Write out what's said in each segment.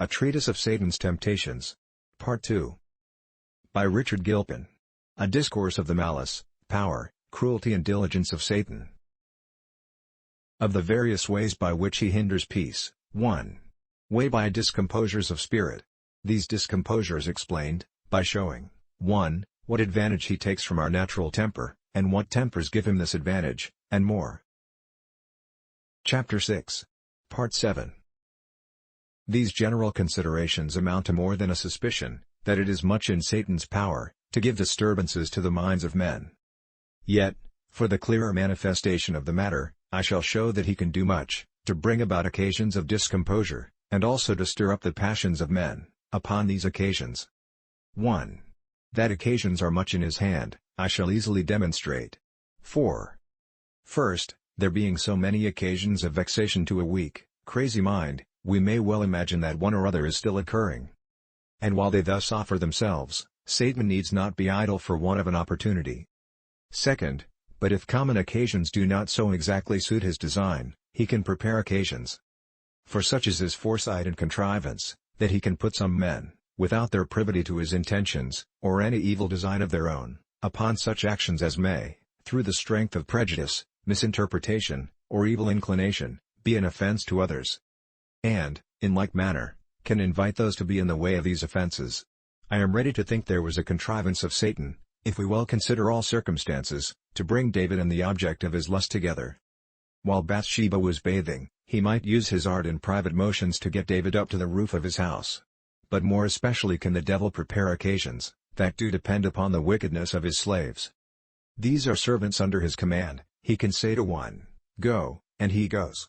A Treatise of Satan's Temptations. Part 2. By Richard Gilpin. A Discourse of the Malice, Power, Cruelty and Diligence of Satan. Of the various ways by which he hinders peace. 1. Way by discomposures of spirit. These discomposures explained, by showing, 1. What advantage he takes from our natural temper, and what tempers give him this advantage, and more. Chapter 6. Part 7. These general considerations amount to more than a suspicion, that it is much in Satan's power, to give disturbances to the minds of men. Yet, for the clearer manifestation of the matter, I shall show that he can do much, to bring about occasions of discomposure, and also to stir up the passions of men, upon these occasions. 1. That occasions are much in his hand, I shall easily demonstrate. 4. First, there being so many occasions of vexation to a weak, crazy mind, we may well imagine that one or other is still occurring. And while they thus offer themselves, Satan needs not be idle for want of an opportunity. Second, but if common occasions do not so exactly suit his design, he can prepare occasions. For such is his foresight and contrivance, that he can put some men, without their privity to his intentions, or any evil design of their own, upon such actions as may, through the strength of prejudice, misinterpretation, or evil inclination, be an offense to others. And, in like manner, can invite those to be in the way of these offenses. I am ready to think there was a contrivance of Satan, if we well consider all circumstances, to bring David and the object of his lust together. While Bathsheba was bathing, he might use his art and private motions to get David up to the roof of his house. But more especially can the devil prepare occasions, that do depend upon the wickedness of his slaves. These are servants under his command. He can say to one, "Go," and he goes.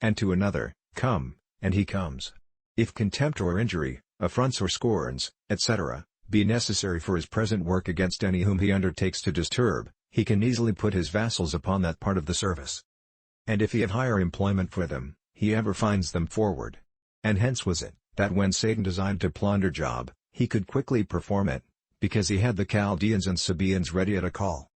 And to another, "Come," and he comes. If contempt or injury, affronts or scorns, etc., be necessary for his present work against any whom he undertakes to disturb, he can easily put his vassals upon that part of the service. And if he have higher employment for them, he ever finds them forward. And hence was it, that when Satan designed to plunder Job, he could quickly perform it, because he had the Chaldeans and Sabaeans ready at a call.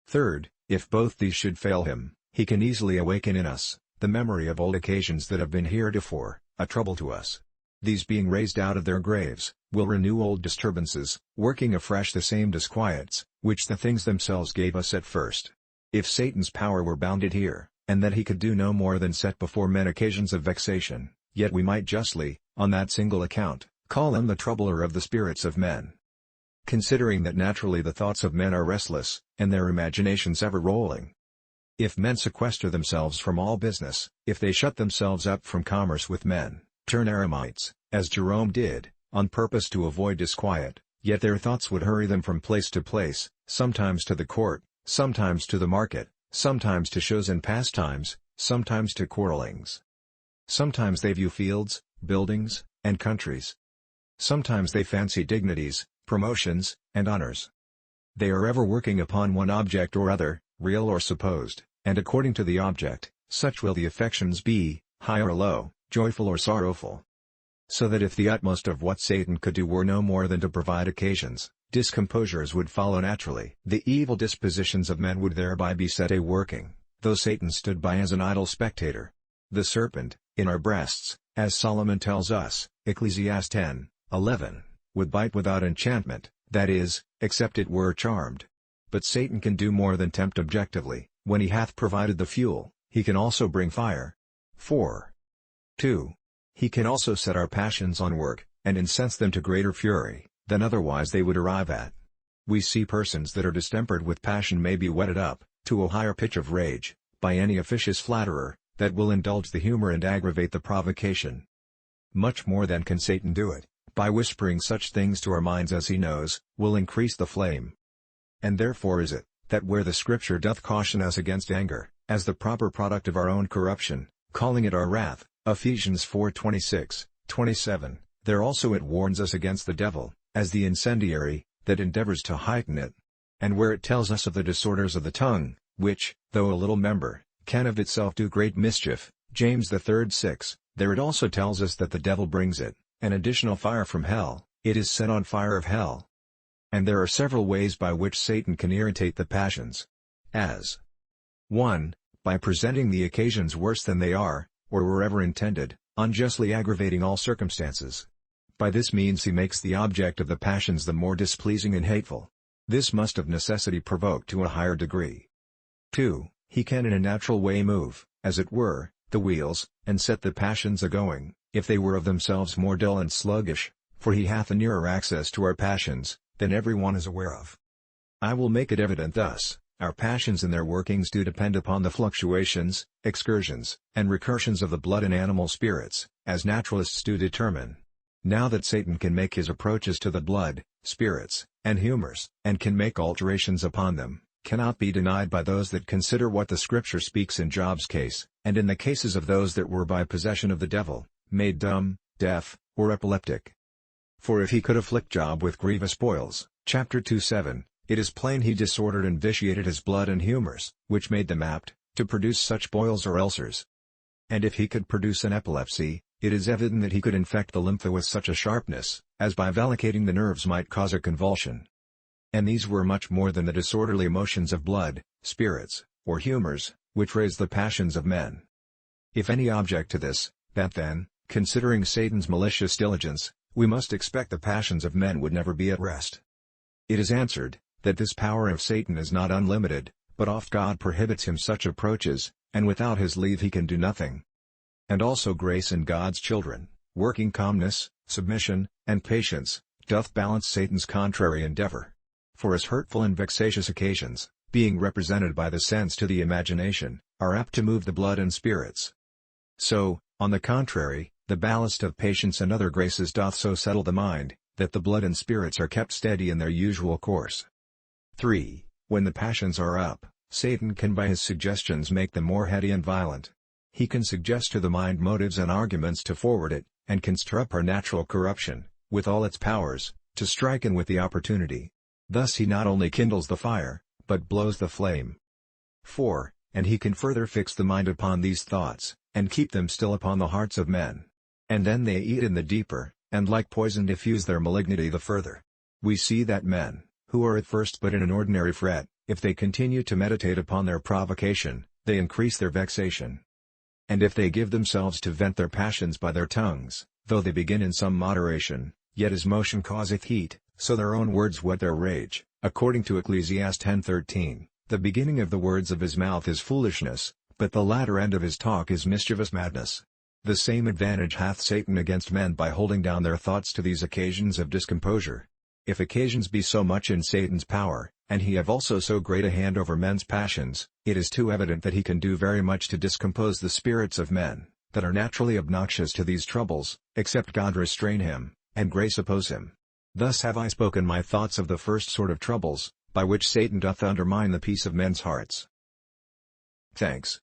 Third, if both these should fail him, he can easily awaken in us the memory of old occasions that have been heretofore a trouble to us. These being raised out of their graves, will renew old disturbances, working afresh the same disquiets, which the things themselves gave us at first. If Satan's power were bounded here, and that he could do no more than set before men occasions of vexation, yet we might justly, on that single account, call him the troubler of the spirits of men. Considering that naturally the thoughts of men are restless, and their imaginations ever rolling. If men sequester themselves from all business, if they shut themselves up from commerce with men, turn eremites, as Jerome did, on purpose to avoid disquiet, yet their thoughts would hurry them from place to place, sometimes to the court, sometimes to the market, sometimes to shows and pastimes, sometimes to quarrelings. Sometimes they view fields, buildings, and countries. Sometimes they fancy dignities, promotions, and honors. They are ever working upon one object or other, real or supposed, and according to the object, such will the affections be, high or low, joyful or sorrowful. So that if the utmost of what Satan could do were no more than to provide occasions, discomposures would follow naturally. The evil dispositions of men would thereby be set a-working, though Satan stood by as an idle spectator. The serpent, in our breasts, as Solomon tells us, Ecclesiastes 10:11, would bite without enchantment, that is, except it were charmed. But Satan can do more than tempt objectively. When he hath provided the fuel, he can also bring fire. 4. 2. He can also set our passions on work, and incense them to greater fury, than otherwise they would arrive at. We see persons that are distempered with passion may be whetted up, to a higher pitch of rage, by any officious flatterer, that will indulge the humor and aggravate the provocation. Much more than can Satan do it, by whispering such things to our minds as he knows, will increase the flame. And therefore is it, that where the Scripture doth caution us against anger, as the proper product of our own corruption, calling it our wrath, Ephesians 4:26, 27, there also it warns us against the devil, as the incendiary, that endeavors to heighten it. And where it tells us of the disorders of the tongue, which, though a little member, can of itself do great mischief, James 3:6, there it also tells us that the devil brings it, an additional fire from hell, it is set on fire of hell. And there are several ways by which Satan can irritate the passions. As 1. By presenting the occasions worse than they are, or were ever intended, unjustly aggravating all circumstances. By this means he makes the object of the passions the more displeasing and hateful. This must of necessity provoke to a higher degree. 2. He can in a natural way move, as it were, the wheels, and set the passions a-going, if they were of themselves more dull and sluggish, for he hath a nearer access to our passions, than every one is aware of. I will make it evident thus: our passions and their workings do depend upon the fluctuations, excursions, and recursions of the blood and animal spirits, as naturalists do determine. Now that Satan can make his approaches to the blood, spirits, and humors, and can make alterations upon them, cannot be denied by those that consider what the Scripture speaks in Job's case, and in the cases of those that were by possession of the devil, made dumb, deaf, or epileptic. For if he could afflict Job with grievous boils, chapter 2:7, it is plain he disordered and vitiated his blood and humors, which made them apt to produce such boils or ulcers. And if he could produce an epilepsy, it is evident that he could infect the lympha with such a sharpness, as by valicating the nerves might cause a convulsion. And these were much more than the disorderly motions of blood, spirits, or humors, which raise the passions of men. If any object to this, that then, considering Satan's malicious diligence, we must expect the passions of men would never be at rest. It is answered, that this power of Satan is not unlimited, but oft God prohibits him such approaches, and without his leave he can do nothing. And also grace in God's children, working calmness, submission, and patience, doth balance Satan's contrary endeavor. For as hurtful and vexatious occasions, being represented by the sense to the imagination, are apt to move the blood and spirits, so, on the contrary, the ballast of patience and other graces doth so settle the mind, that the blood and spirits are kept steady in their usual course. 3. When the passions are up, Satan can by his suggestions make them more heady and violent. He can suggest to the mind motives and arguments to forward it, and can stir up our natural corruption, with all its powers, to strike in with the opportunity. Thus he not only kindles the fire, but blows the flame. 4. And he can further fix the mind upon these thoughts, and keep them still upon the hearts of men. And then they eat in the deeper, and like poison diffuse their malignity the further. We see that men, who are at first but in an ordinary fret, if they continue to meditate upon their provocation, they increase their vexation. And if they give themselves to vent their passions by their tongues, though they begin in some moderation, yet as motion causeth heat, so their own words whet their rage, according to Ecclesiastes 10:13, the beginning of the words of his mouth is foolishness, but the latter end of his talk is mischievous madness. The same advantage hath Satan against men by holding down their thoughts to these occasions of discomposure. If occasions be so much in Satan's power, and he have also so great a hand over men's passions, it is too evident that he can do very much to discompose the spirits of men, that are naturally obnoxious to these troubles, except God restrain him, and grace oppose him. Thus have I spoken my thoughts of the first sort of troubles, by which Satan doth undermine the peace of men's hearts. Thanks.